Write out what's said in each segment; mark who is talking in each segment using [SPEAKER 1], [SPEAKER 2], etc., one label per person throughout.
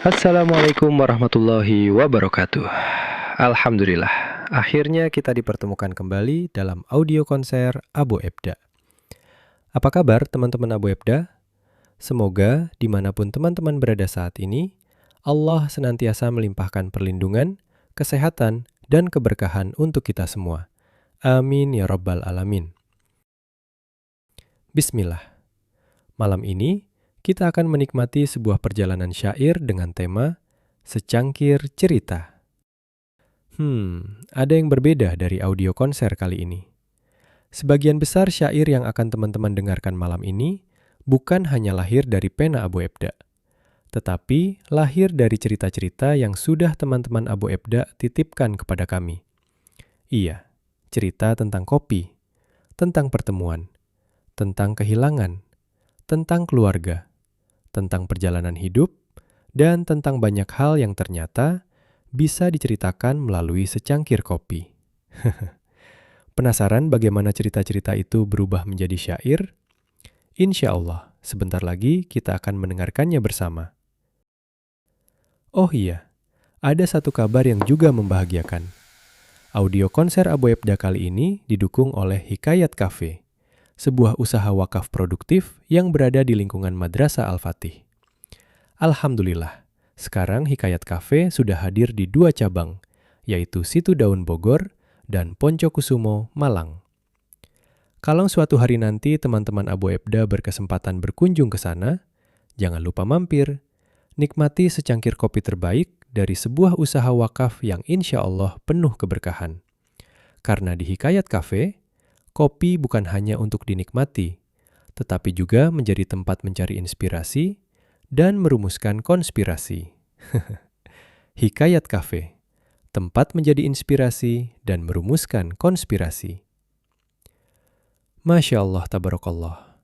[SPEAKER 1] Assalamualaikum warahmatullahi wabarakatuh. Alhamdulillah, akhirnya kita dipertemukan kembali dalam audio konser Abu Ebda. Apa kabar teman-teman Abu Ebda? Semoga dimanapun teman-teman berada saat ini, Allah senantiasa melimpahkan perlindungan, kesehatan, dan keberkahan untuk kita semua. Amin ya rabbal alamin. Bismillah. Malam ini, kita akan menikmati sebuah perjalanan syair dengan tema Secangkir Cerita. Ada yang berbeda dari audio konser kali ini. Sebagian besar syair yang akan teman-teman dengarkan malam ini bukan hanya lahir dari pena Abu Ebda, tetapi lahir dari cerita-cerita yang sudah teman-teman Abu Ebda titipkan kepada kami. Iya, cerita tentang kopi, tentang pertemuan, tentang kehilangan, tentang keluarga, tentang perjalanan hidup, dan tentang banyak hal yang ternyata bisa diceritakan melalui secangkir kopi. Penasaran bagaimana cerita-cerita itu berubah menjadi syair? Insya Allah, sebentar lagi kita akan mendengarkannya bersama. Oh iya, ada satu kabar yang juga membahagiakan. Audio konser Abu Ebda kali ini didukung oleh Hikayat Cafe, sebuah usaha wakaf produktif yang berada di lingkungan Madrasah Al-Fatih. Alhamdulillah, sekarang Hikayat Cafe sudah hadir di 2 cabang, yaitu Situ Daun Bogor dan Poncokusumo, Malang. Kalau suatu hari nanti teman-teman Abu Ebda berkesempatan berkunjung ke sana, jangan lupa mampir, nikmati secangkir kopi terbaik dari sebuah usaha wakaf yang insya Allah penuh keberkahan. Karena di Hikayat Cafe, kopi bukan hanya untuk dinikmati, tetapi juga menjadi tempat mencari inspirasi dan merumuskan konspirasi. Hikayat Cafe, tempat menjadi inspirasi dan merumuskan konspirasi. Masya Allah, tabarakallah.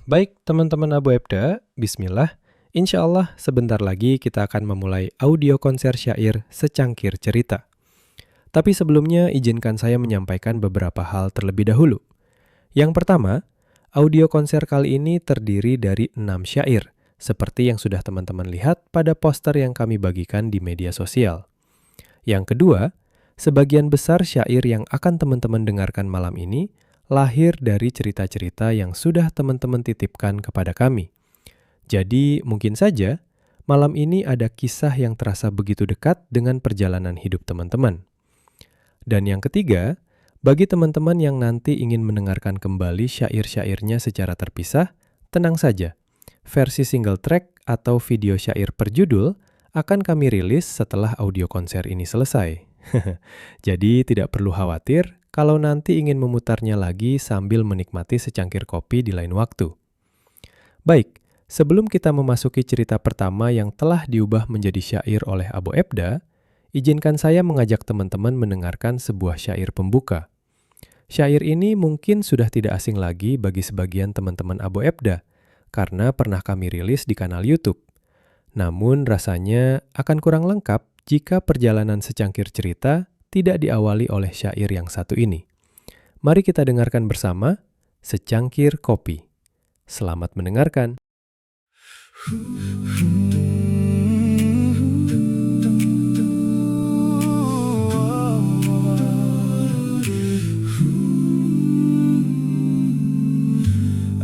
[SPEAKER 1] Baik, teman-teman Abu Ebda, bismillah. Insya Allah sebentar lagi kita akan memulai audio konser syair Secangkir Cerita. Tapi sebelumnya izinkan saya menyampaikan beberapa hal terlebih dahulu. Yang pertama, audio konser kali ini terdiri dari 6 syair, seperti yang sudah teman-teman lihat pada poster yang kami bagikan di media sosial. Yang kedua, sebagian besar syair yang akan teman-teman dengarkan malam ini lahir dari cerita-cerita yang sudah teman-teman titipkan kepada kami. Jadi, mungkin saja malam ini ada kisah yang terasa begitu dekat dengan perjalanan hidup teman-teman. Dan yang ketiga, bagi teman-teman yang nanti ingin mendengarkan kembali syair-syairnya secara terpisah, tenang saja. Versi single track atau video syair per judul akan kami rilis setelah audio konser ini selesai. Jadi tidak perlu khawatir kalau nanti ingin memutarnya lagi sambil menikmati secangkir kopi di lain waktu. Baik, sebelum kita memasuki cerita pertama yang telah diubah menjadi syair oleh Abu Ebda, izinkan saya mengajak teman-teman mendengarkan sebuah syair pembuka. Syair ini mungkin sudah tidak asing lagi bagi sebagian teman-teman Abu Ebda, karena pernah kami rilis di kanal YouTube. Namun rasanya akan kurang lengkap jika perjalanan secangkir cerita tidak diawali oleh syair yang satu ini. Mari kita dengarkan bersama Secangkir Kopi. Selamat mendengarkan.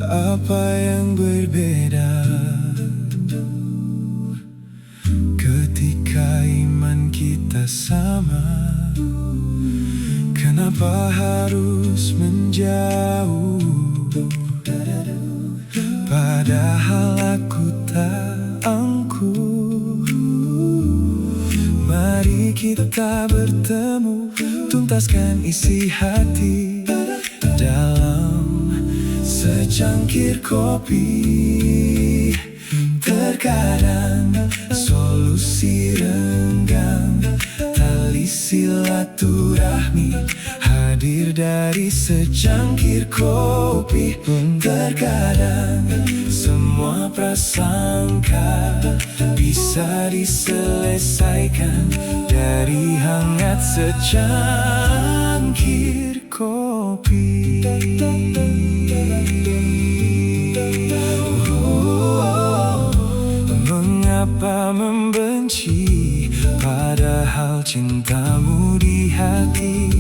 [SPEAKER 2] Apa yang berbeda ketika iman kita sama? Kenapa harus menjauh? Padahal aku tak angkuh. Mari kita bertemu, tuntaskan isi hati dalam secangkir kopi. Terkadang solusi renggang, tali silaturahmi hadir dari secangkir kopi. Terkadang semua prasangka bisa diselesaikan dari hangat secangkir kopi. Kenapa membenci padahal cintamu di hati?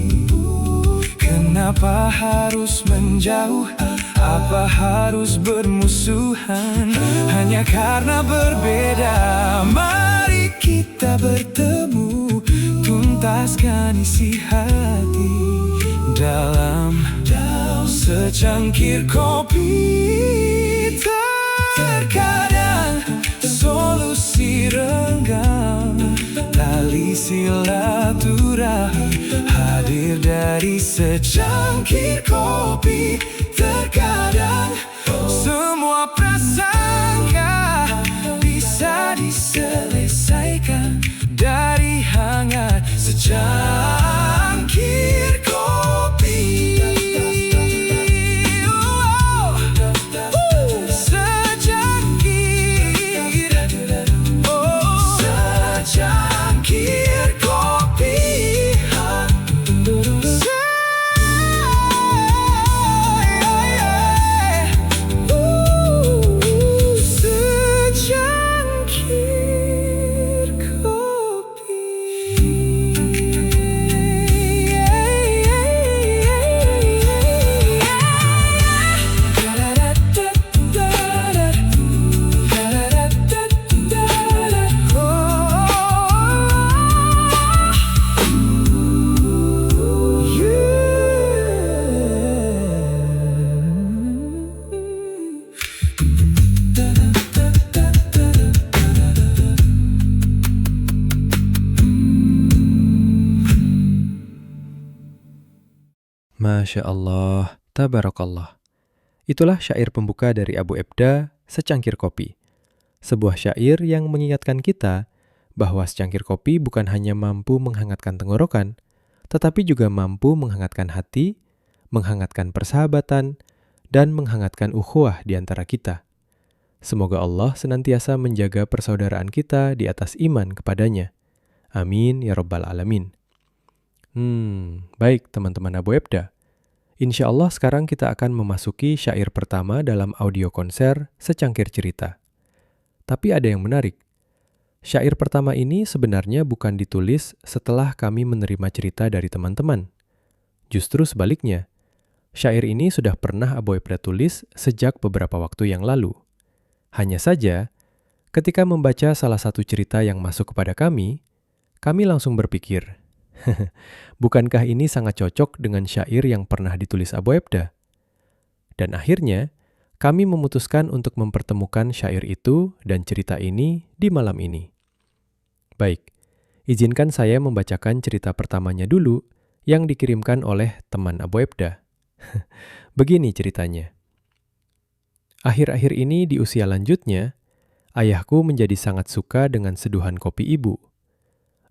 [SPEAKER 2] Kenapa harus menjauh? Apa harus bermusuhan? Hanya karena berbeda. Mari kita bertemu, tuntaskan isi hati dalam secangkir kopi. Terkadang solusi renggang, tali silaturahmi hadir dari secangkir kopi. Terkadang semua prasangka bisa diselesaikan dari hangat secangkir kopi.
[SPEAKER 1] Masya Allah, tabarakallah. Itulah syair pembuka dari Abu Ebda, Secangkir Kopi. Sebuah syair yang mengingatkan kita bahwa secangkir kopi bukan hanya mampu menghangatkan tenggorokan, tetapi juga mampu menghangatkan hati, menghangatkan persahabatan, dan menghangatkan ukhuwah di antara kita. Semoga Allah senantiasa menjaga persaudaraan kita di atas iman kepadanya. Amin ya rabbal alamin. Baik teman-teman Abu Ebda. Insya Allah sekarang kita akan memasuki syair pertama dalam audio konser Secangkir Cerita. Tapi ada yang menarik. Syair pertama ini sebenarnya bukan ditulis setelah kami menerima cerita dari teman-teman. Justru sebaliknya, syair ini sudah pernah Abu Ebda tulis sejak beberapa waktu yang lalu. Hanya saja, ketika membaca salah satu cerita yang masuk kepada kami langsung berpikir, bukankah ini sangat cocok dengan syair yang pernah ditulis Abu Ebda? Dan akhirnya, kami memutuskan untuk mempertemukan syair itu dan cerita ini di malam ini. Baik, izinkan saya membacakan cerita pertamanya dulu yang dikirimkan oleh teman Abu Ebda. Begini ceritanya. Akhir-akhir ini di usia lanjutnya, ayahku menjadi sangat suka dengan seduhan kopi ibu.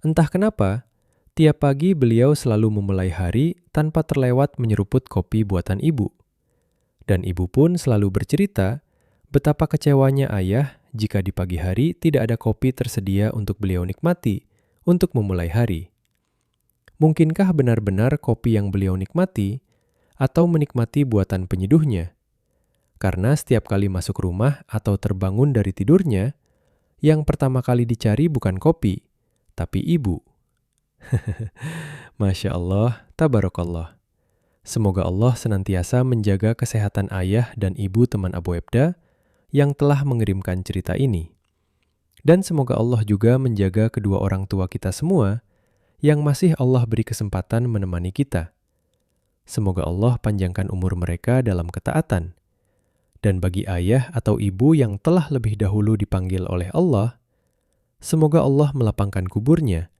[SPEAKER 1] Entah kenapa, tiap pagi beliau selalu memulai hari tanpa terlewat menyeruput kopi buatan ibu. Dan ibu pun selalu bercerita betapa kecewanya ayah jika di pagi hari tidak ada kopi tersedia untuk beliau nikmati untuk memulai hari. Mungkinkah benar-benar kopi yang beliau nikmati atau menikmati buatan penyeduhnya? Karena setiap kali masuk rumah atau terbangun dari tidurnya, yang pertama kali dicari bukan kopi, tapi ibu. Masya Allah, tabarakallah. Semoga Allah senantiasa menjaga kesehatan ayah dan ibu teman Abu Ebda yang telah mengirimkan cerita ini. Dan semoga Allah juga menjaga kedua orang tua kita semua yang masih Allah beri kesempatan menemani kita. Semoga Allah panjangkan umur mereka dalam ketaatan. Dan bagi ayah atau ibu yang telah lebih dahulu dipanggil oleh Allah, semoga Allah melapangkan kuburnya,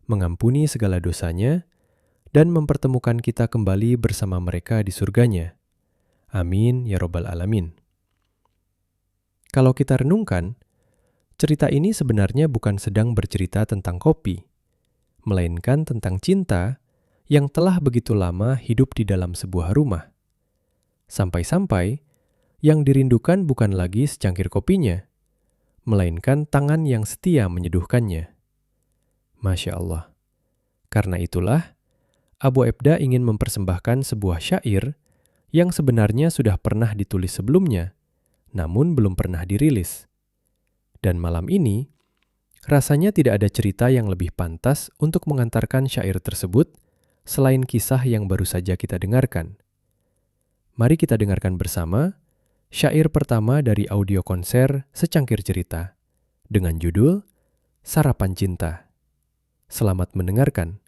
[SPEAKER 1] mengampuni segala dosanya, dan mempertemukan kita kembali bersama mereka di surganya. Amin ya rabbal alamin. Kalau kita renungkan, cerita ini sebenarnya bukan sedang bercerita tentang kopi, melainkan tentang cinta yang telah begitu lama hidup di dalam sebuah rumah. Sampai-sampai, yang dirindukan bukan lagi secangkir kopinya, melainkan tangan yang setia menyeduhkannya. Masya Allah. Karena itulah, Abu Ebda ingin mempersembahkan sebuah syair yang sebenarnya sudah pernah ditulis sebelumnya, namun belum pernah dirilis. Dan malam ini, rasanya tidak ada cerita yang lebih pantas untuk mengantarkan syair tersebut selain kisah yang baru saja kita dengarkan. Mari kita dengarkan bersama syair pertama dari audio konser Secangkir Cerita dengan judul Sarapan Cinta. Selamat mendengarkan.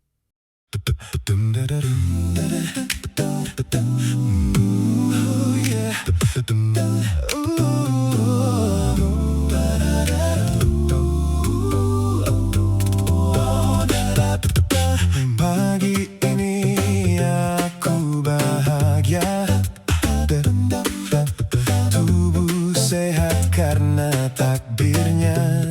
[SPEAKER 2] Pagi ini aku bahagia, tubuh sehat karena takdirnya,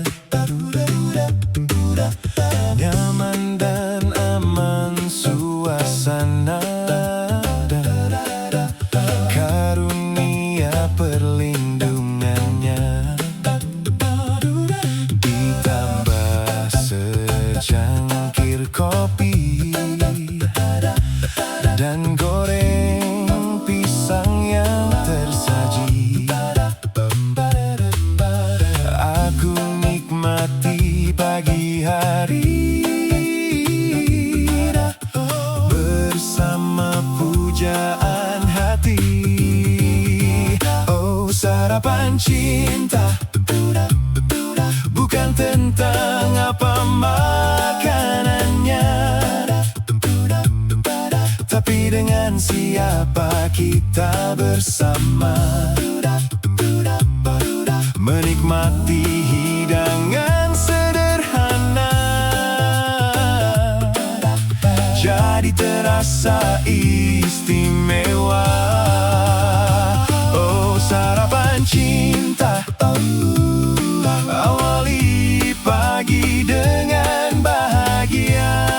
[SPEAKER 2] nyaman dan aman suasana, karunia perlindungannya, ditambah secangkir kopi dan goreng pisang yang tersaji. Aku nikmati pagi hari bersama pujaan hati. Oh, sarapan cinta bukan tentang apa makanannya, tapi dengan siapa kita bersama, menikmati hidangan sederhana, jadi terasa istimewa. Oh, sarapan cinta, awali pagi dengan bahagia,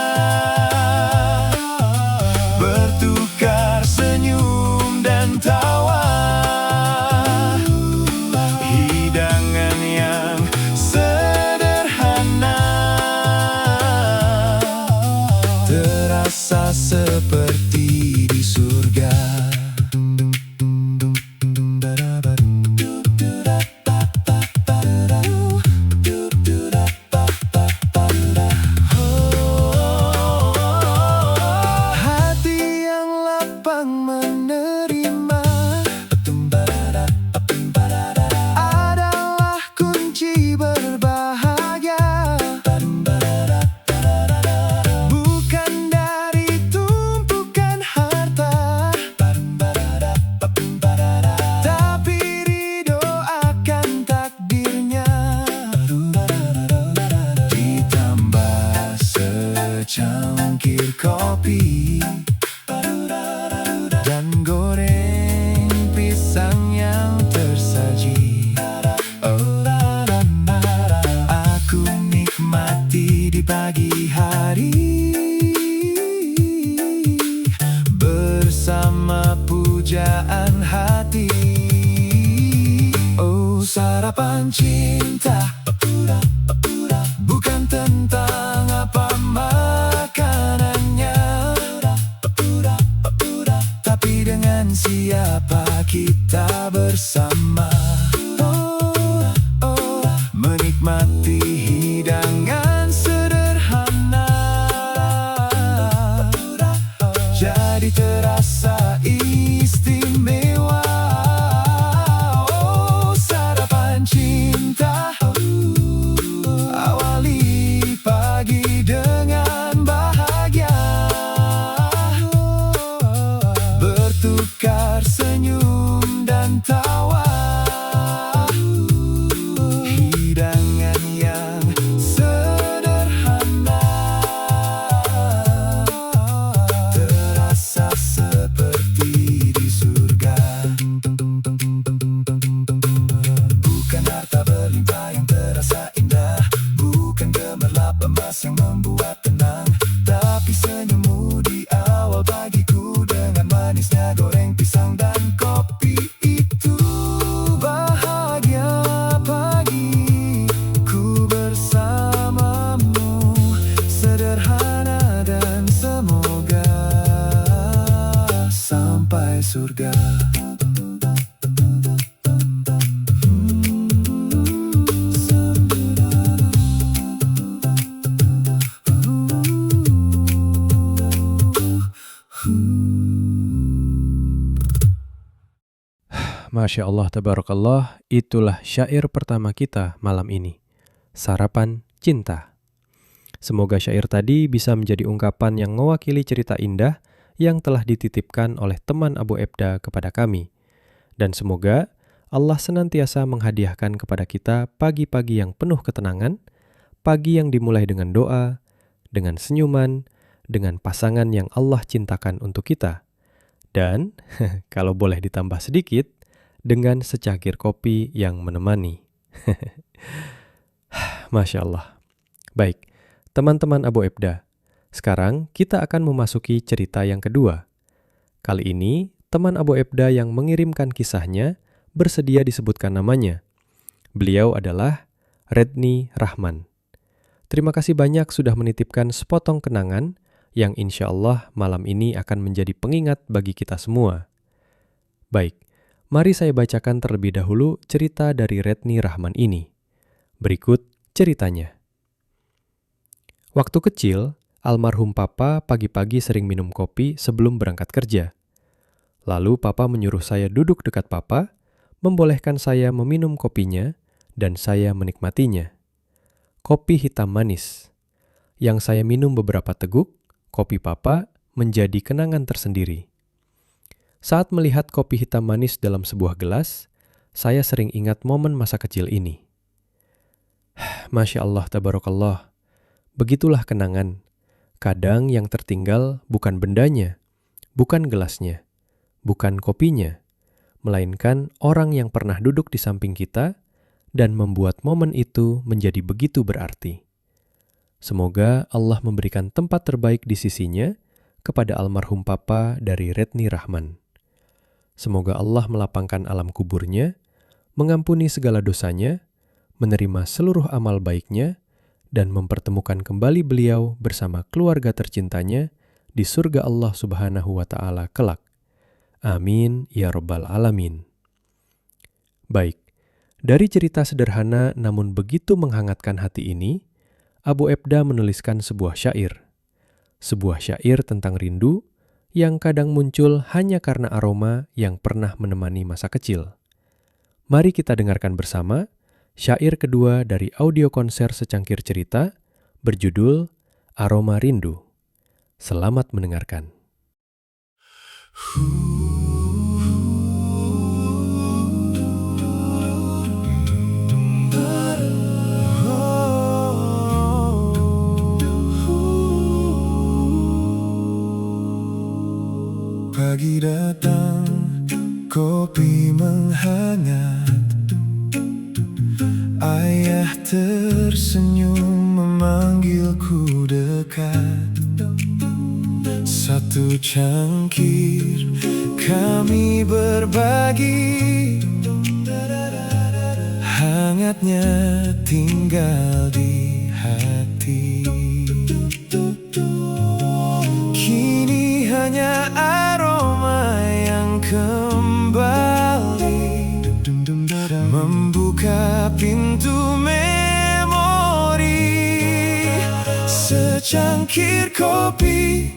[SPEAKER 2] bertukar senyum dan tawa, hidangan yang sederhana, terasa seperti di surga. Hati yang lapang menerima adalah kunci berbahagia, bukan dari tumpukan harta, tapi ridho akan takdirnya, ditambah secangkir kopi dan goreng pisang yang tersaji. Oh, aku nikmati di pagi hari bersama pujaan hati. Oh, sarapan cinta bukan tentang apa makanannya, tapi dengan siapa kita bersama, menikmati hidangan sederhana, jadi terasa istimewa. Oh, sarapan cinta, awali pagi dengan bahagia, bertukar senyum dan tawa, hidangan yang sederhana, terasa seperti di surga, bukan harta
[SPEAKER 1] Masya Allah, tabarakallah, itulah syair pertama kita malam ini. Sarapan Cinta. Semoga syair tadi bisa menjadi ungkapan yang mewakili cerita indah yang telah dititipkan oleh teman Abu Ebda kepada kami. Dan semoga Allah senantiasa menghadiahkan kepada kita pagi-pagi yang penuh ketenangan, pagi yang dimulai dengan doa, dengan senyuman, dengan pasangan yang Allah cintakan untuk kita. Dan, kalau boleh ditambah sedikit, dengan secangkir kopi yang menemani. Masya Allah. Baik, teman-teman Abu Ebda, sekarang kita akan memasuki cerita yang kedua. Kali ini, teman Abu Ebda yang mengirimkan kisahnya bersedia disebutkan namanya. Beliau adalah Redni Rahman. Terima kasih banyak sudah menitipkan sepotong kenangan yang insya Allah malam ini akan menjadi pengingat bagi kita semua. Baik, mari saya bacakan terlebih dahulu cerita dari Redni Rahman ini. Berikut ceritanya. Waktu kecil, almarhum Papa pagi-pagi sering minum kopi sebelum berangkat kerja. Lalu Papa menyuruh saya duduk dekat Papa, membolehkan saya meminum kopinya, dan saya menikmatinya. Kopi hitam manis. Yang saya minum beberapa teguk, kopi Papa menjadi kenangan tersendiri. Saat melihat kopi hitam manis dalam sebuah gelas, saya sering ingat momen masa kecil ini. Masya Allah, tabarakallah. Begitulah kenangan. Kadang yang tertinggal bukan bendanya, bukan gelasnya, bukan kopinya, melainkan orang yang pernah duduk di samping kita dan membuat momen itu menjadi begitu berarti. Semoga Allah memberikan tempat terbaik di sisinya kepada almarhum Papa dari Redni Rahman. Semoga Allah melapangkan alam kuburnya, mengampuni segala dosanya, menerima seluruh amal baiknya, dan mempertemukan kembali beliau bersama keluarga tercintanya di surga Allah Subhanahu wa Ta'ala kelak. Amin ya Rabbal Alamin. Baik, dari cerita sederhana namun begitu menghangatkan hati ini, Abu Ebda menuliskan sebuah syair. Sebuah syair tentang rindu yang kadang muncul hanya karena aroma yang pernah menemani masa kecil. Mari kita dengarkan bersama syair kedua dari audio konser Secangkir Cerita berjudul Aroma Rindu. Selamat mendengarkan.
[SPEAKER 2] Pagi datang, kopi menghangat. Ayah tersenyum memanggilku dekat. Satu cangkir kami berbagi. Hangatnya tinggal di hati. Kini hanya aroma yang kembali membuka pintu memori. Secangkir kopi,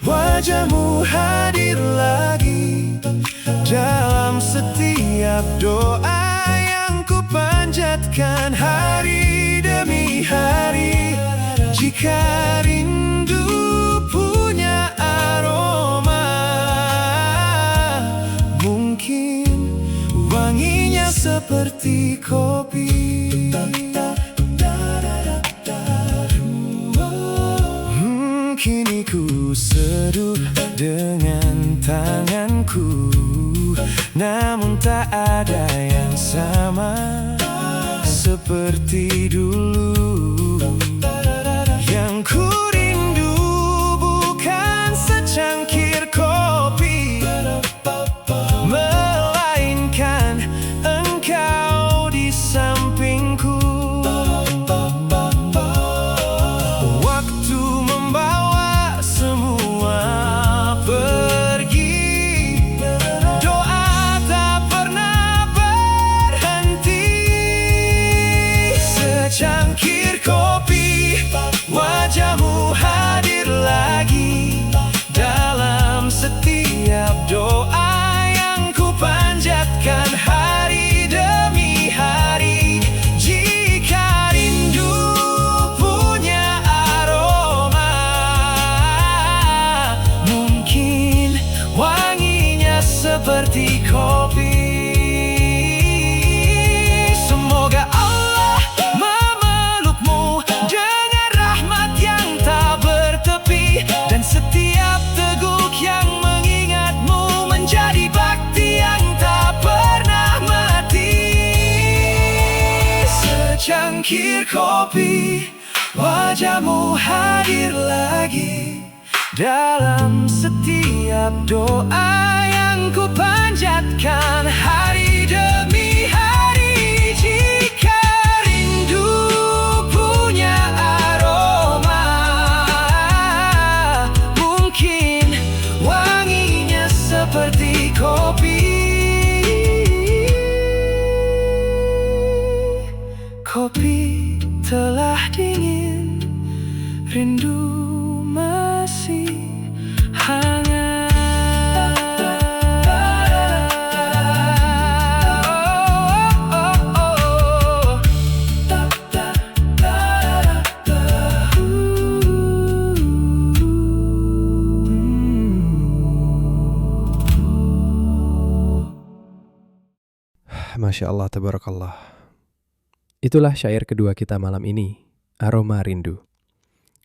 [SPEAKER 2] wajahmu hadir lagi dalam setiap doa yang ku panjatkan hari demi hari. Jika rindu punya aroma, mungkin wanginya seperti kopi. Kini ku seduh dengan tanganku, namun tak ada yang sama seperti dulu. Yang ku rindu bukan secangkir kopi, melainkan engkau di sampingku. Waktu membawa semua pergi, doa tak pernah berhenti. Secangkir secangkir kopi, wajahmu hadir lagi dalam setiap doa yang ku panjatkan hari demi hari. Jika rindu punya aroma, mungkin wanginya seperti kopi. Kopi telah dingin, rindu masih hangat.
[SPEAKER 1] Masya Allah, tabarakallah. Itulah syair kedua kita malam ini, Aroma Rindu.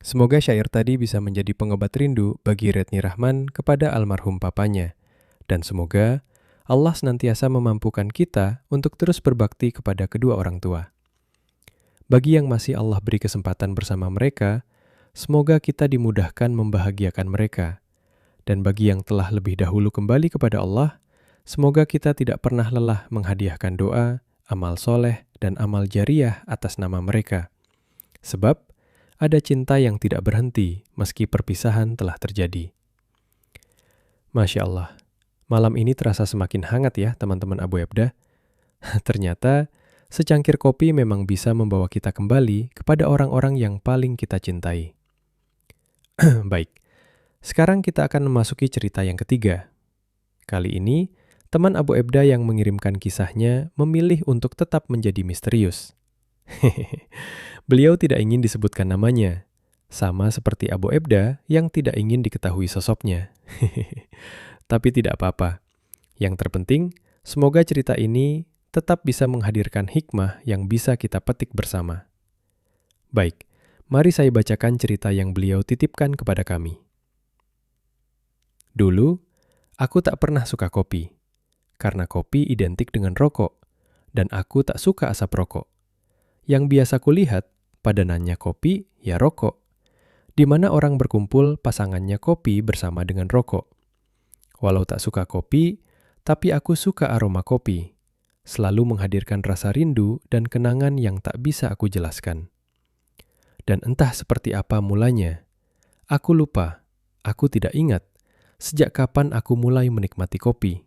[SPEAKER 1] Semoga syair tadi bisa menjadi pengobat rindu bagi Retni Rahman kepada almarhum papanya. Dan semoga Allah senantiasa memampukan kita untuk terus berbakti kepada kedua orang tua. Bagi yang masih Allah beri kesempatan bersama mereka, semoga kita dimudahkan membahagiakan mereka. Dan bagi yang telah lebih dahulu kembali kepada Allah, semoga kita tidak pernah lelah menghadiahkan doa, amal soleh, dan amal jariah atas nama mereka. Sebab ada cinta yang tidak berhenti meski perpisahan telah terjadi. Masya Allah, malam ini terasa semakin hangat ya teman-teman Abu Ebda. Ternyata secangkir kopi memang bisa membawa kita kembali kepada orang-orang yang paling kita cintai. Baik, sekarang kita akan memasuki cerita yang ketiga. Kali ini, teman Abu Ebda yang mengirimkan kisahnya memilih untuk tetap menjadi misterius. Beliau tidak ingin disebutkan namanya, sama seperti Abu Ebda yang tidak ingin diketahui sosoknya. Tapi tidak apa-apa. Yang terpenting, semoga cerita ini tetap bisa menghadirkan hikmah yang bisa kita petik bersama. Baik, mari saya bacakan cerita yang beliau titipkan kepada kami. Dulu, aku tak pernah suka kopi. Karena kopi identik dengan rokok, dan aku tak suka asap rokok. Yang biasa kulihat, padanannya kopi, ya rokok. Di mana orang berkumpul, pasangannya kopi bersama dengan rokok. Walau tak suka kopi, tapi aku suka aroma kopi. Selalu menghadirkan rasa rindu dan kenangan yang tak bisa aku jelaskan. Dan entah seperti apa mulanya. Aku lupa, aku tidak ingat, sejak kapan aku mulai menikmati kopi.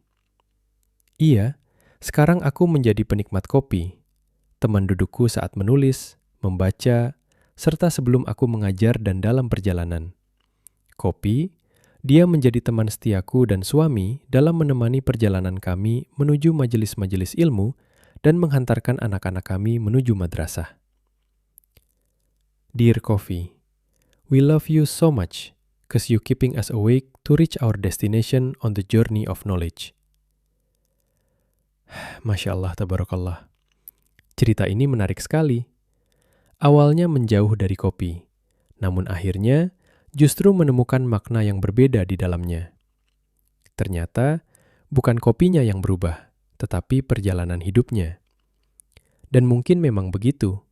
[SPEAKER 1] Iya, sekarang aku menjadi penikmat kopi, teman dudukku saat menulis, membaca, serta sebelum aku mengajar dan dalam perjalanan. Kopi, dia menjadi teman setiaku dan suami dalam menemani perjalanan kami menuju majelis-majelis ilmu dan menghantarkan anak-anak kami menuju madrasah. Dear Coffee, we love you so much, 'cause you keeping us awake to reach our destination on the journey of knowledge. Masya Allah, tabarakallah. Cerita ini menarik sekali. Awalnya menjauh dari kopi, namun akhirnya justru menemukan makna yang berbeda di dalamnya. Ternyata bukan kopinya yang berubah, tetapi perjalanan hidupnya. Dan mungkin memang begitu.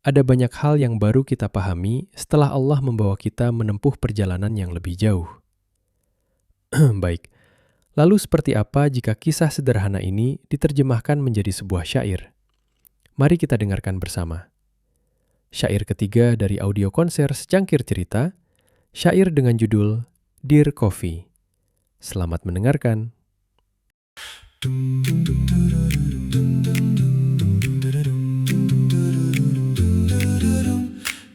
[SPEAKER 1] Ada banyak hal yang baru kita pahami setelah Allah membawa kita menempuh perjalanan yang lebih jauh. Baik. Lalu seperti apa jika kisah sederhana ini diterjemahkan menjadi sebuah syair? Mari kita dengarkan bersama. Syair ketiga dari audio konser Secangkir Cerita, syair dengan judul Dear Coffee. Selamat mendengarkan.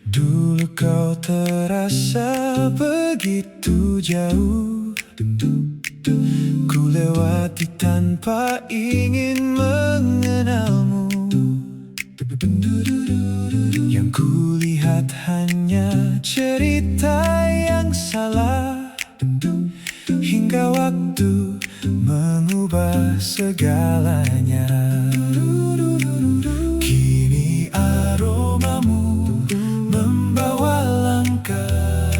[SPEAKER 2] Dulu kau terasa begitu jauh, ku lewati tanpa ingin mengenalmu. Yang kulihat hanya cerita yang salah, hingga waktu mengubah segalanya. Kini aromamu membawa langkah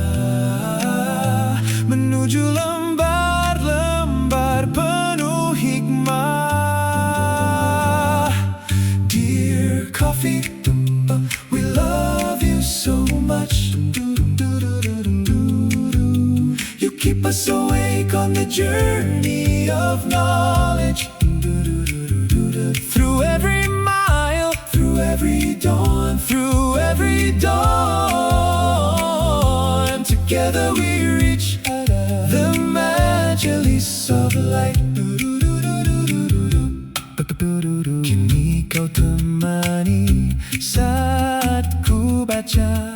[SPEAKER 2] menuju lembar-lembar penuh hikmah. Dear Coffee. We love you so much. You keep us awake on the journey of knowledge. Through every mile, through every dawn, through every dawn, together we reach the Majelis of Light. Kini kau temani saat ku baca,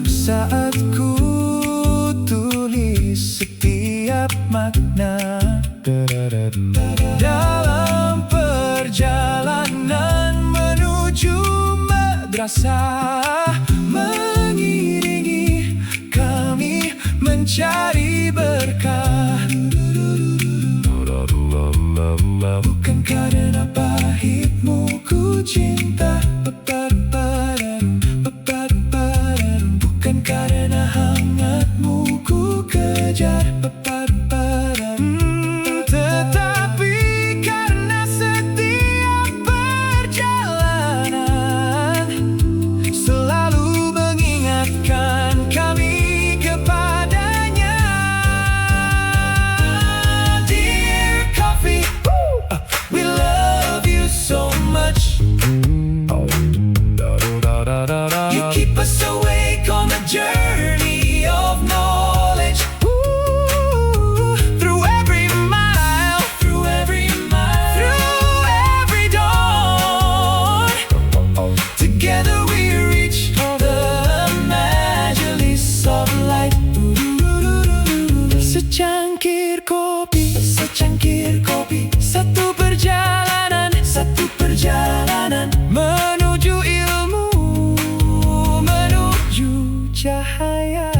[SPEAKER 2] saat ku tulis setiap makna. Dalam perjalanan menuju madrasah, mengiringi kami mencari berkah. Bukan karena pahitmu ku cinta, bukan karena hangatmu ku kejar, tetapi karena setiap perjalanan selalu mengingatkan kami kepadanya. Dear Coffee, we love you so much. You keep us awake on the journey of knowledge. Through every mile, through every dawn, together we reach the Majelis of Light. Secangkir kopi, satu perjalanan menuju ilmu, menuju cahaya.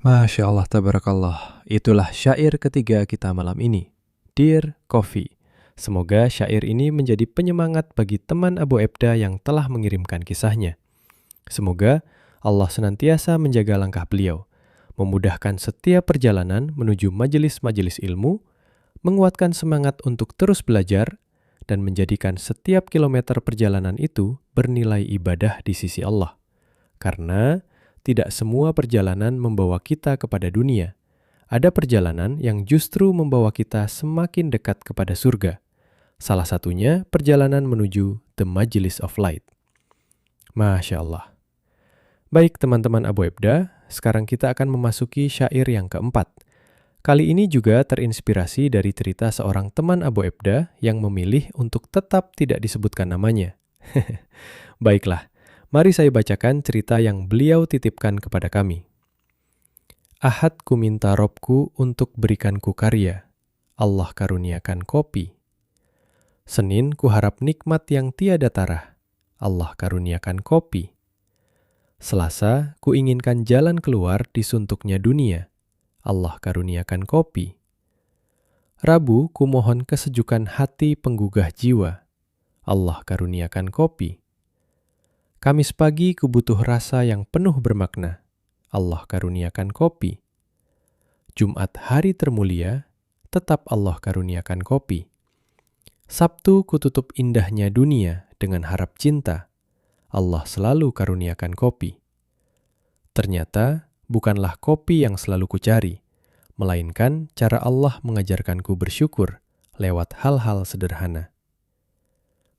[SPEAKER 1] Masya Allah, tabarakallah. Itulah syair ketiga kita malam ini, Dear Coffee. Semoga syair ini menjadi penyemangat bagi teman Abu Ebda yang telah mengirimkan kisahnya. Semoga Allah senantiasa menjaga langkah beliau, memudahkan setiap perjalanan menuju majelis-majelis ilmu, menguatkan semangat untuk terus belajar, dan menjadikan setiap kilometer perjalanan itu bernilai ibadah di sisi Allah. Karena tidak semua perjalanan membawa kita kepada dunia. Ada perjalanan yang justru membawa kita semakin dekat kepada surga. Salah satunya perjalanan menuju The Majelis of Light. Masya Allah. Baik teman-teman Abu Ebda, sekarang kita akan memasuki syair yang keempat. Kali ini juga terinspirasi dari cerita seorang teman Abu Ebda yang memilih untuk tetap tidak disebutkan namanya. Baiklah, mari saya bacakan cerita yang beliau titipkan kepada kami. Ahad ku minta Robku untuk berikanku karya, Allah karuniakan kopi. Senin ku harap nikmat yang tiada tarah, Allah karuniakan kopi. Selasa ku inginkan jalan keluar di suntuknya dunia, Allah karuniakan kopi. Rabu ku mohon kesejukan hati penggugah jiwa, Allah karuniakan kopi. Kamis pagi ku butuh rasa yang penuh bermakna, Allah karuniakan kopi. Jumat hari termulia, tetap Allah karuniakan kopi. Sabtu ku tutup indahnya dunia dengan harap cinta, Allah selalu karuniakan kopi. Ternyata bukanlah kopi yang selalu kucari, melainkan cara Allah mengajarkanku bersyukur lewat hal-hal sederhana.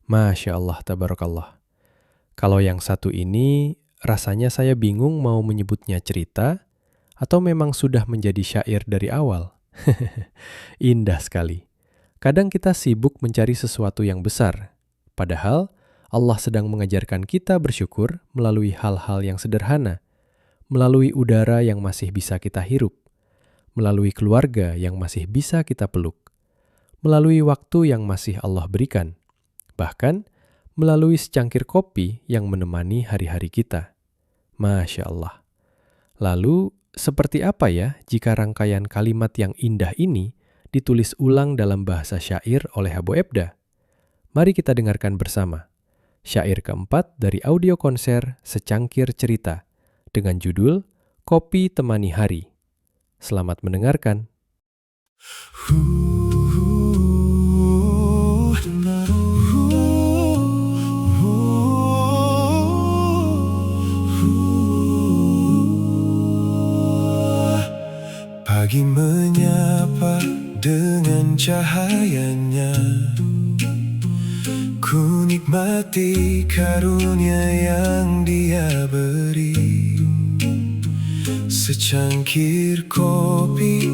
[SPEAKER 1] Masya Allah, tabarakallah. Kalau yang satu ini, rasanya saya bingung mau menyebutnya cerita, atau memang sudah menjadi syair dari awal. Indah sekali. Kadang kita sibuk mencari sesuatu yang besar, padahal Allah sedang mengajarkan kita bersyukur melalui hal-hal yang sederhana, melalui udara yang masih bisa kita hirup, melalui keluarga yang masih bisa kita peluk, melalui waktu yang masih Allah berikan, bahkan melalui secangkir kopi yang menemani hari-hari kita. Masya Allah. Lalu, seperti apa ya jika rangkaian kalimat yang indah ini ditulis ulang dalam bahasa syair oleh Abu Ebda? Mari kita dengarkan bersama. Syair keempat dari audio konser Secangkir Cerita dengan judul Kopi Temani Hari. Selamat mendengarkan.
[SPEAKER 2] Pagi menyapa dengan cahayanya, ku nikmati karunia yang Dia beri. Secangkir kopi,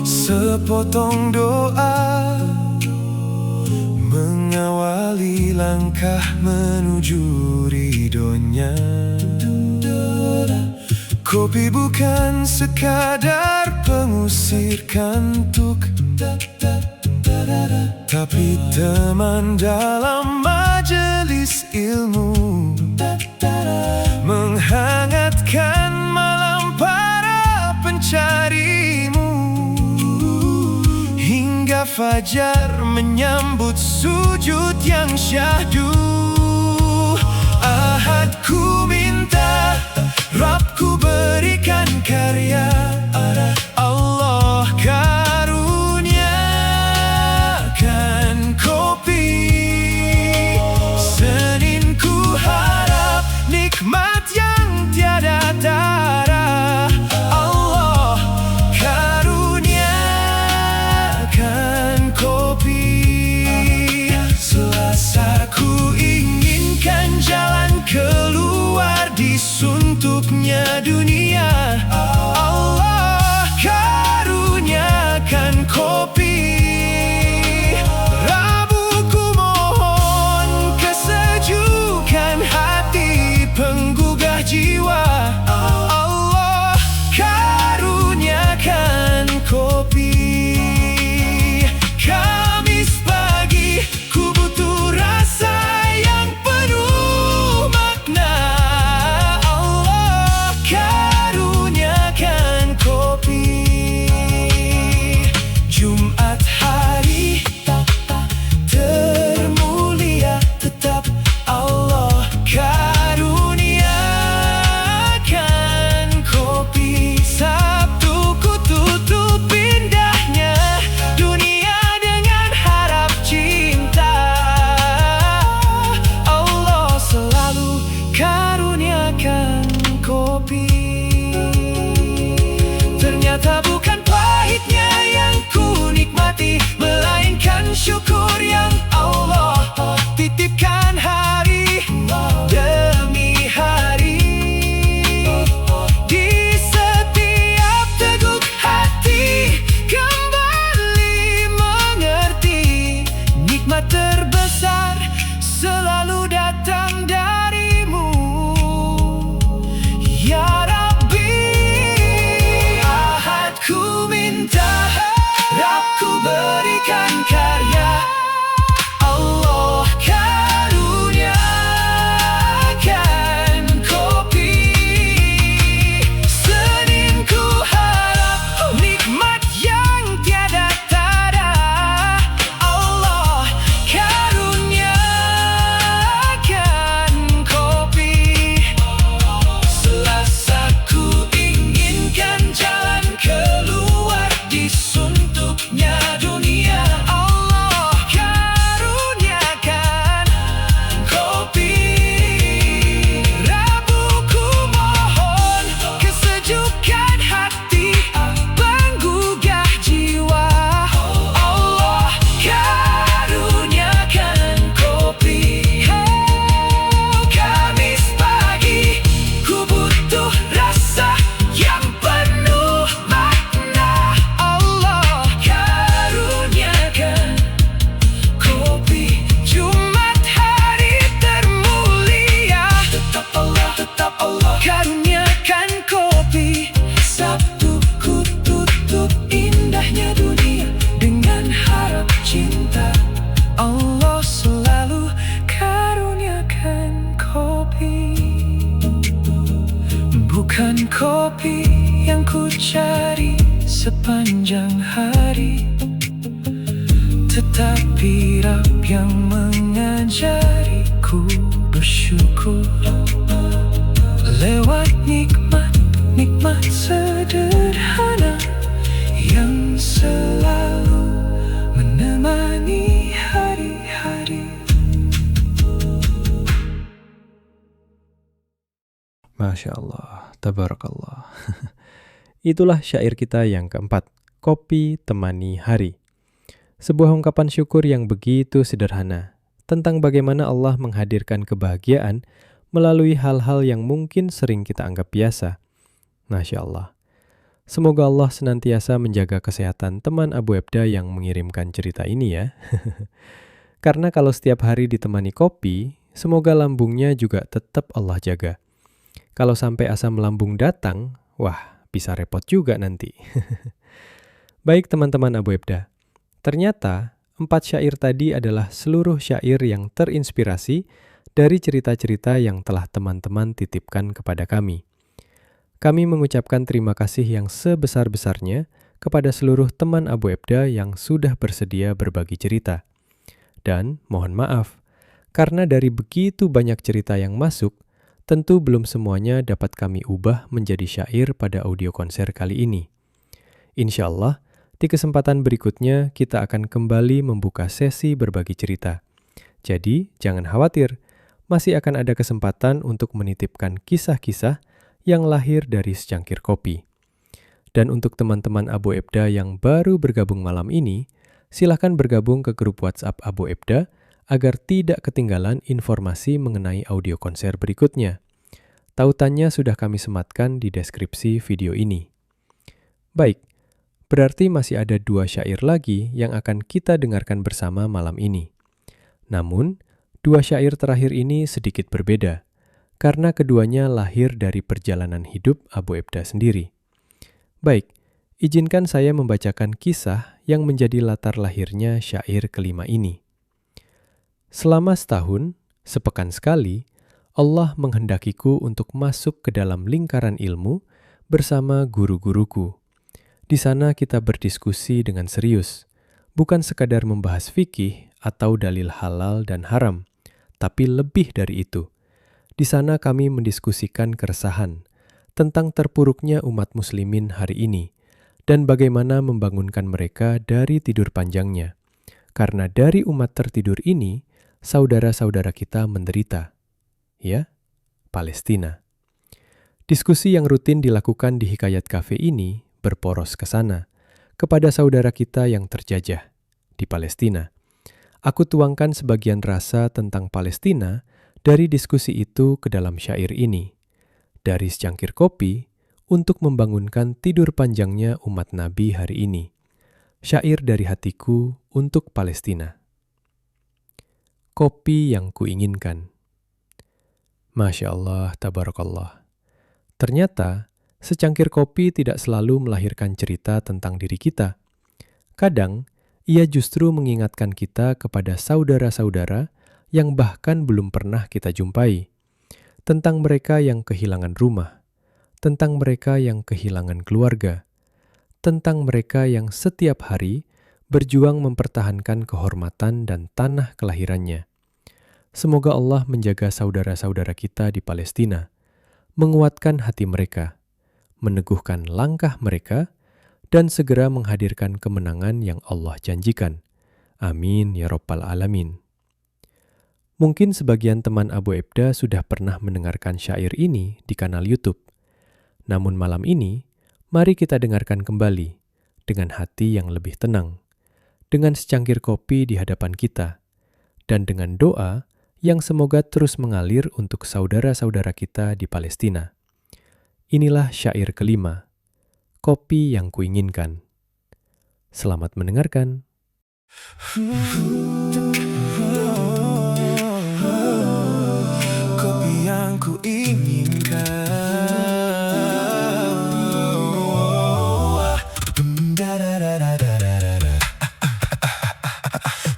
[SPEAKER 2] sepotong doa, mengawali langkah menuju ridhonya. Kopi bukan sekadar pengusir kantuk, tapi teman dalam majelis ilmu, menghangatkan malam para pencarimu, hingga fajar menyambut sujud yang syahdu. Ahad ku minta, Rabbku berikan karya, Allah karuniakan kopi. Senin ku harap nikmat yang tiada tara, Allah karuniakan kopi. Selasa ku inginkan jalan keluar di suntuknya dunia, Allah karuniakan kopi. Rabu ku mohon kesejukan hati penggugah jiwa, Allah karuniakan kopi. Kamis pagi ku butuh rasa yang penuh makna, Allah karuniakan kopi. Jumat hari termulia tetap, Allah karuniakan kopi. Sabtu ku tutup indahnya dunia dengan harap cinta, Allah selalu karuniakan kopi. Ternyata bukan pahitnya yang ku nikmati, melainkan syukur yang Allah titipkan hari demi hari. Di setiap teguk hati kembali mengerti, nikmat terbesar selalu datang darimu, ya Rabbi. Ahad ku minta, Rabbku berikan karya, Allah karuniakan kopi. Senin ku harap nikmat yang tiada tara, Allah karuniakan kopi. Selasa ku inginkan jalan keluar di suntuknya dunia, Allah karuniakan kopi. Rabu ku mohon kesejukan hati penggugah jiwa, Allah karuniakan kopi. Kamis pagi ku butuh rasa yang penuh makna, Allah karuniakan kopi. Jumat hari termulia tetap, Allah karuniakan kopi. Sabtu ku tutup indahnya dunia dengan harap cinta, Allah selalu karuniakan kopi. Bukan kopi yang ku cari sepanjang hari, tetapi Rabb yang mengajariku bersyukur lewat nikmat nikmat sederhana yang selalu menemani hari-hari.
[SPEAKER 1] Masya Allah, tabarakallah. Itulah syair kita yang keempat, Kopi Temani Hari. Sebuah ungkapan syukur yang begitu sederhana, tentang bagaimana Allah menghadirkan kebahagiaan melalui hal-hal yang mungkin sering kita anggap biasa. Masya Allah. Semoga Allah senantiasa menjaga kesehatan teman Abu Ebda yang mengirimkan cerita ini ya. Karena kalau setiap hari ditemani kopi, semoga lambungnya juga tetap Allah jaga. Kalau sampai asam lambung datang, wah bisa repot juga nanti. Baik teman-teman Abu Ebda, ternyata 4 syair tadi adalah seluruh syair yang terinspirasi dari cerita-cerita yang telah teman-teman titipkan kepada kami. Kami mengucapkan terima kasih yang sebesar-besarnya kepada seluruh teman Abu Ebda yang sudah bersedia berbagi cerita. Dan mohon maaf, karena dari begitu banyak cerita yang masuk, tentu belum semuanya dapat kami ubah menjadi syair pada audio konser kali ini. Insya Allah, di kesempatan berikutnya kita akan kembali membuka sesi berbagi cerita. Jadi, jangan khawatir, masih akan ada kesempatan untuk menitipkan kisah-kisah yang lahir dari secangkir kopi. Dan untuk teman-teman Abu Ebda yang baru bergabung malam ini, silakan bergabung ke grup WhatsApp Abu Ebda agar tidak ketinggalan informasi mengenai audio konser berikutnya. Tautannya sudah kami sematkan di deskripsi video ini. Baik, berarti masih ada 2 syair lagi yang akan kita dengarkan bersama malam ini. Namun, 2 syair terakhir ini sedikit berbeda, karena keduanya lahir dari perjalanan hidup Abu Ebda sendiri. Baik, izinkan saya membacakan kisah yang menjadi latar lahirnya syair kelima ini. Selama setahun, sepekan sekali, Allah menghendakiku untuk masuk ke dalam lingkaran ilmu bersama guru-guruku. Di sana kita berdiskusi dengan serius, bukan sekadar membahas fikih atau dalil halal dan haram, tapi lebih dari itu. Di sana kami mendiskusikan keresahan tentang terpuruknya umat muslimin hari ini dan bagaimana membangunkan mereka dari tidur panjangnya. Karena dari umat tertidur ini, saudara-saudara kita menderita. Ya, Palestina. Diskusi yang rutin dilakukan di Hikayat Cafe ini berporos ke sana, kepada saudara kita yang terjajah di Palestina. Aku tuangkan sebagian rasa tentang Palestina dari diskusi itu ke dalam syair ini. Dari secangkir kopi, untuk membangunkan tidur panjangnya umat Nabi hari ini. Syair dari hatiku untuk Palestina. Kopi yang kuinginkan. Masya Allah, tabarakallah. Ternyata, secangkir kopi tidak selalu melahirkan cerita tentang diri kita. Kadang, ia justru mengingatkan kita kepada saudara-saudara yang bahkan belum pernah kita jumpai. Tentang mereka yang kehilangan rumah. Tentang mereka yang kehilangan keluarga. Tentang mereka yang setiap hari berjuang mempertahankan kehormatan dan tanah kelahirannya. Semoga Allah menjaga saudara-saudara kita di Palestina, menguatkan hati mereka, meneguhkan langkah mereka, dan segera menghadirkan kemenangan yang Allah janjikan. Amin ya Rabbal Alamin. Mungkin sebagian teman Abu Ebda sudah pernah mendengarkan syair ini di kanal YouTube. Namun malam ini, mari kita dengarkan kembali dengan hati yang lebih tenang, dengan secangkir kopi di hadapan kita, dan dengan doa yang semoga terus mengalir untuk saudara-saudara kita di Palestina. Inilah syair kelima, Kopi yang Kuinginkan. Selamat mendengarkan.
[SPEAKER 2] Kopi yang kuinginkan.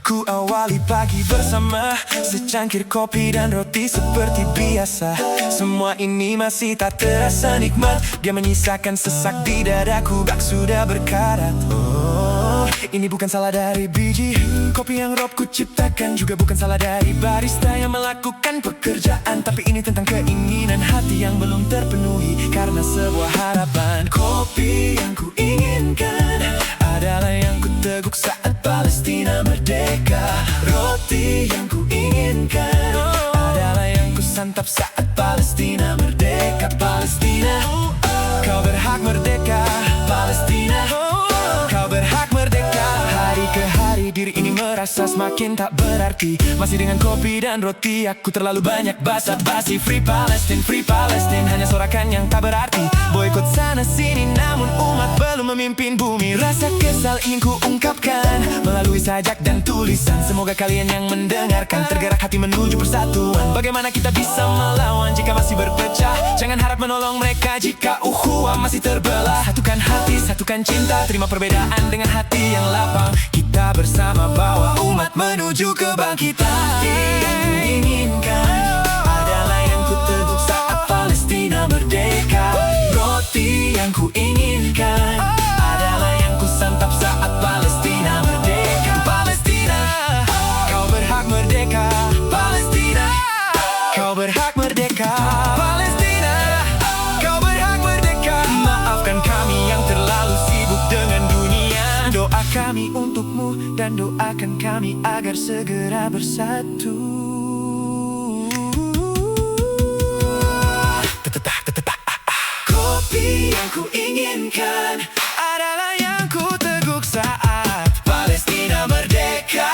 [SPEAKER 2] Ku awali pagi bersama secangkir kopi dan roti seperti biasa. Semua ini masih tak terasa nikmat. Dia menyisakan sesak di dadaku, bak sudah berkarat. Oh, Ini bukan salah dari biji kopi yang Rob ku ciptakan, juga bukan salah dari barista yang melakukan pekerjaan. Tapi ini tentang keinginan hati yang belum terpenuhi karena sebuah harapan. Kopi yang ku inginkan adalah yang ku teguk saat Palestina merdeka. Roti yang ku inginkan adalah yang ku santap saat Palestina merdeka. Palestina, kau berhak merdeka. Palestina, kau berhak merdeka. Hari ke hari diri ini merasa semakin tak berarti. Masih dengan kopi dan roti aku terlalu banyak basa-basi. Free Palestine, hanya sorakan yang tak berarti. Boykot sana sini namun umat belum memimpin bumi. Rasa kesal ingin ku ungkapkan melalui sajak dan tulisan. Semoga kalian yang mendengarkan tergerak hati menuju persatuan. Bagaimana kita bisa melawan jika masih berpecah? Jangan harap menolong mereka jika ukhuwah masih terbelah. Satukan hati, satukan cinta, terima perbedaan dengan hati yang lapang. Kita bersama bawa umat menuju kebangkitan. Yang ku inginkan adalah yang ku teguk saat Palestina merdeka. Roti yang ku inginkan adalah yang ku santap saat Palestina merdeka. Palestina, kau berhak merdeka. Palestina, kau berhak merdeka. Palestina, kau berhak merdeka. Maafkan kami yang terlalu sibuk dengan dunia. Doa kami untukmu dan doakan kami agar segera bersatu. Kopi yang ku inginkan adalah yang ku teguk saat Palestina merdeka.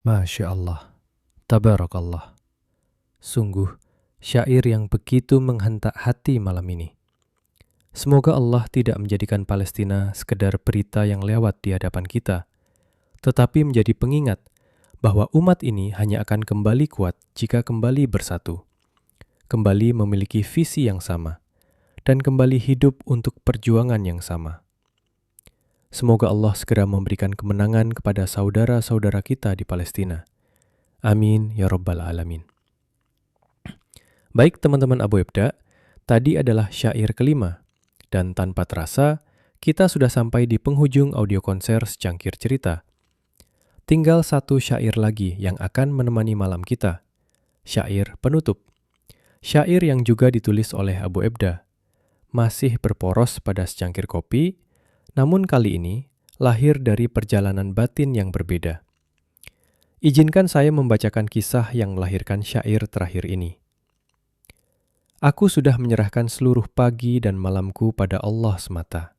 [SPEAKER 1] Masya Allah, tabarakallah. Sungguh, syair yang begitu menghentak hati malam ini. Semoga Allah tidak menjadikan Palestina sekedar berita yang lewat di hadapan kita, tetapi menjadi pengingat bahwa umat ini hanya akan kembali kuat jika kembali bersatu, kembali memiliki visi yang sama, dan kembali hidup untuk perjuangan yang sama. Semoga Allah segera memberikan kemenangan kepada saudara-saudara kita di Palestina. Amin ya Rabbal Alamin. Baik teman-teman Abu Ebda, tadi adalah syair kelima. Dan tanpa terasa, kita sudah sampai di penghujung audio konser Secangkir Cerita. Tinggal satu syair lagi yang akan menemani malam kita. Syair penutup. Syair yang juga ditulis oleh Abu Ebda. Masih berporos pada secangkir kopi, namun kali ini lahir dari perjalanan batin yang berbeda. Izinkan saya membacakan kisah yang melahirkan syair terakhir ini. Aku sudah menyerahkan seluruh pagi dan malamku pada Allah semata.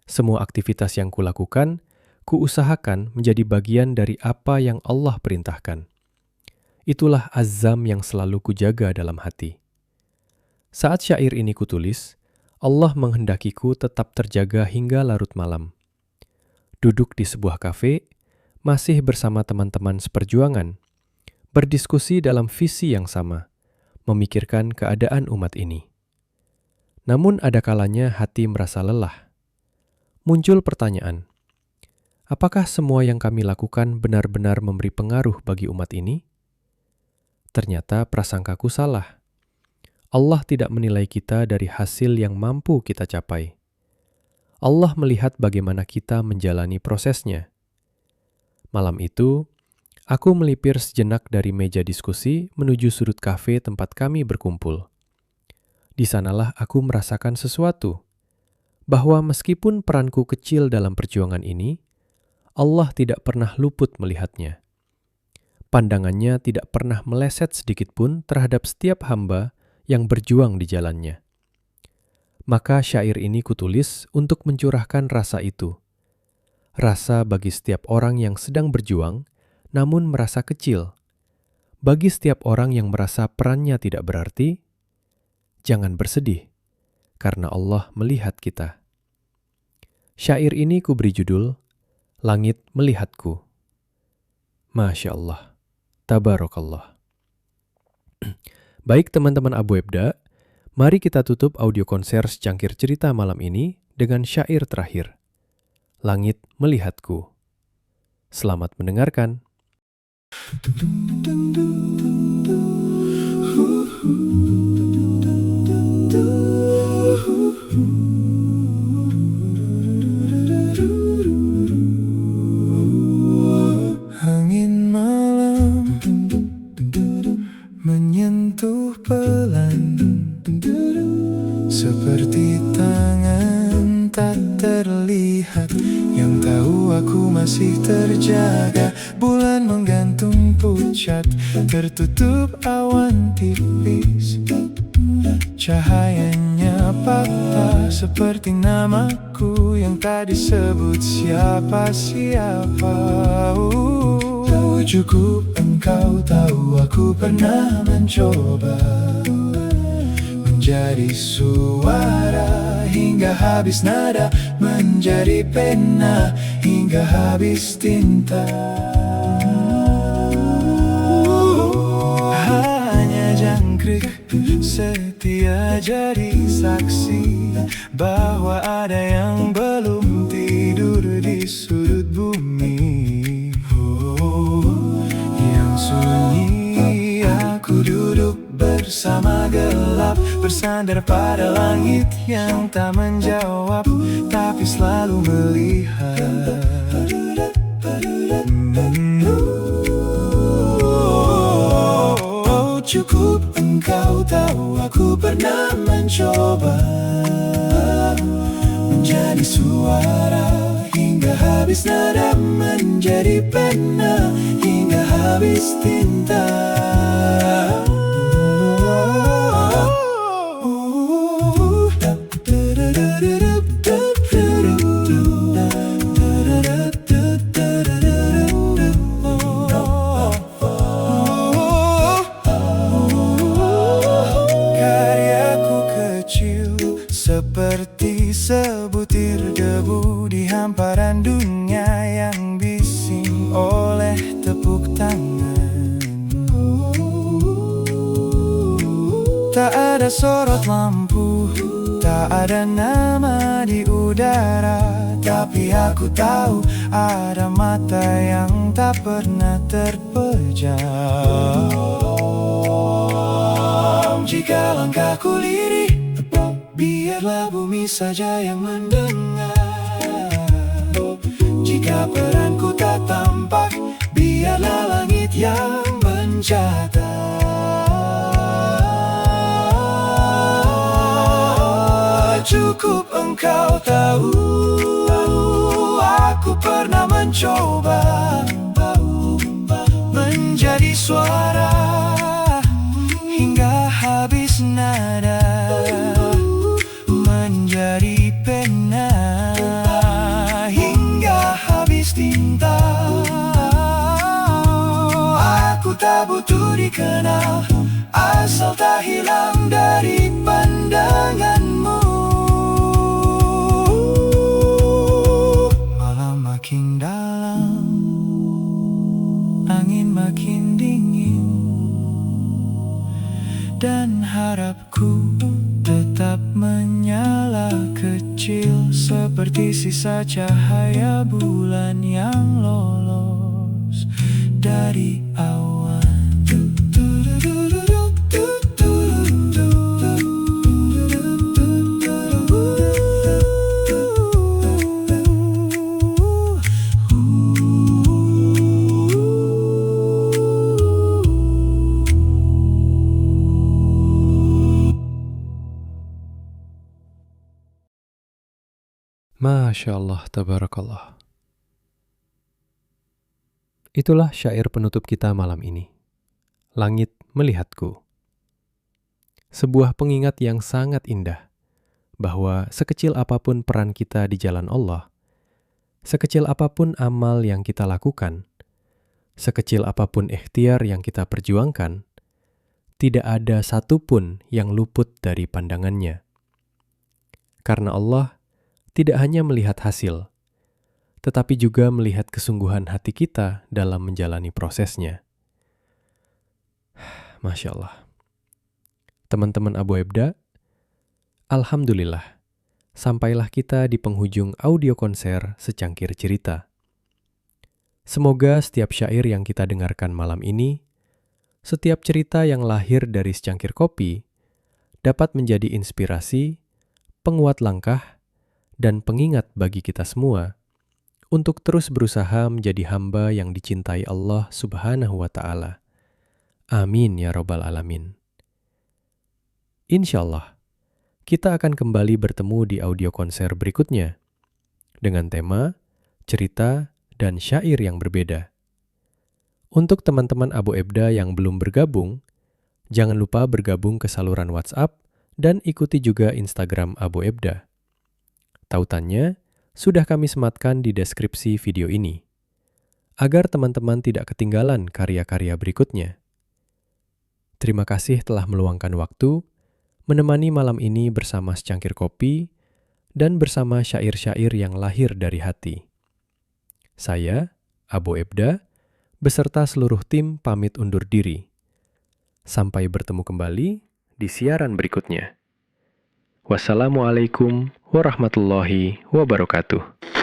[SPEAKER 1] Semua aktivitas yang kulakukan, kuusahakan menjadi bagian dari apa yang Allah perintahkan. Itulah azam yang selalu kujaga dalam hati. Saat syair ini kutulis, Allah menghendakiku tetap terjaga hingga larut malam. Duduk di sebuah kafe, masih bersama teman-teman seperjuangan, berdiskusi dalam visi yang sama, memikirkan keadaan umat ini. Namun ada kalanya hati merasa lelah. Muncul pertanyaan, apakah semua yang kami lakukan benar-benar memberi pengaruh bagi umat ini? Ternyata prasangkaku salah. Allah tidak menilai kita dari hasil yang mampu kita capai. Allah melihat bagaimana kita menjalani prosesnya. Malam itu, aku melipir sejenak dari meja diskusi menuju sudut kafe tempat kami berkumpul. Di sanalah aku merasakan sesuatu, bahwa meskipun peranku kecil dalam perjuangan ini, Allah tidak pernah luput melihatnya. Pandangannya tidak pernah meleset sedikitpun terhadap setiap hamba yang berjuang di jalannya. Maka syair ini kutulis untuk mencurahkan rasa itu. Rasa bagi setiap orang yang sedang berjuang, namun merasa kecil. Bagi setiap orang yang merasa perannya tidak berarti, jangan bersedih, karena Allah melihat kita. Syair ini kuberi judul, Langit Melihatku. Masya Allah, tabarakallah. Baik teman-teman Abu Ebda, mari kita tutup audio konser Secangkir Cerita malam ini dengan syair terakhir. Langit Melihatku. Selamat mendengarkan.
[SPEAKER 2] Angin malam menyentuh pelan, seperti tangan tak terlihat yang tahu aku masih terjaga. Bulan menggantung pucat, tertutup awan tipis. Cahayanya patah seperti namaku yang tak disebut siapa-siapa. Cukup engkau tahu aku pernah mencoba menjadi suara hingga habis nada, menjadi pena hingga habis tinta. Hanya jangkrik setia jadi saksi bahwa ada yang belum tidur di sudut bumi. Yang sunyi aku duduk bersama gelap, bersandar pada langit yang tak menjawab tapi selalu melihat. Cukup engkau tahu aku pernah mencoba menjadi suara hingga habis nada, menjadi pena hingga habis tinta. Seperti sebutir debu di hamparan dunia yang bising oleh tepuk tangan. Tak ada sorot lampu, tak ada nama di udara, tapi aku tahu ada mata yang tak pernah terpejam. Jika langkahku lirih, biarlah bumi saja yang mendengar. Jika peranku tak tampak, biarlah langit yang mencatat. Cukup engkau tahu aku pernah mencoba menjadi suara hingga habis nada, menjadi pena hingga habis tinta. Aku tak butuh dikenal, asal tak hilang dari pandanganmu. Malam makin dalam, angin makin dingin, dan harapku tetap menyala kecil seperti sisa cahaya bulan yang lolos dari awan.
[SPEAKER 1] Masya Allah, tabarakallah. Itulah syair penutup kita malam ini. Langit Melihatku. Sebuah pengingat yang sangat indah, bahwa sekecil apapun peran kita di jalan Allah, sekecil apapun amal yang kita lakukan, sekecil apapun ikhtiar yang kita perjuangkan, tidak ada satupun yang luput dari pandangannya. Karena Allah tidak hanya melihat hasil, tetapi juga melihat kesungguhan hati kita dalam menjalani prosesnya. Masya Allah. Teman-teman Abu Ebda, alhamdulillah, sampailah kita di penghujung audio konser Secangkir Cerita. Semoga setiap syair yang kita dengarkan malam ini, setiap cerita yang lahir dari secangkir kopi, dapat menjadi inspirasi, penguat langkah, dan pengingat bagi kita semua untuk terus berusaha menjadi hamba yang dicintai Allah Subhanahu wa Ta'ala. Amin ya Rabbal 'Alamin. Insya Allah, kita akan kembali bertemu di audio konser berikutnya dengan tema, cerita, dan syair yang berbeda. Untuk teman-teman Abu Ebda yang belum bergabung, jangan lupa bergabung ke saluran WhatsApp dan ikuti juga Instagram Abu Ebda. Tautannya sudah kami sematkan di deskripsi video ini, agar teman-teman tidak ketinggalan karya-karya berikutnya. Terima kasih telah meluangkan waktu, menemani malam ini bersama secangkir kopi, dan bersama syair-syair yang lahir dari hati. Saya, Abu Ebda, beserta seluruh tim pamit undur diri. Sampai bertemu kembali di siaran berikutnya. Wassalamualaikum warahmatullahi wabarakatuh.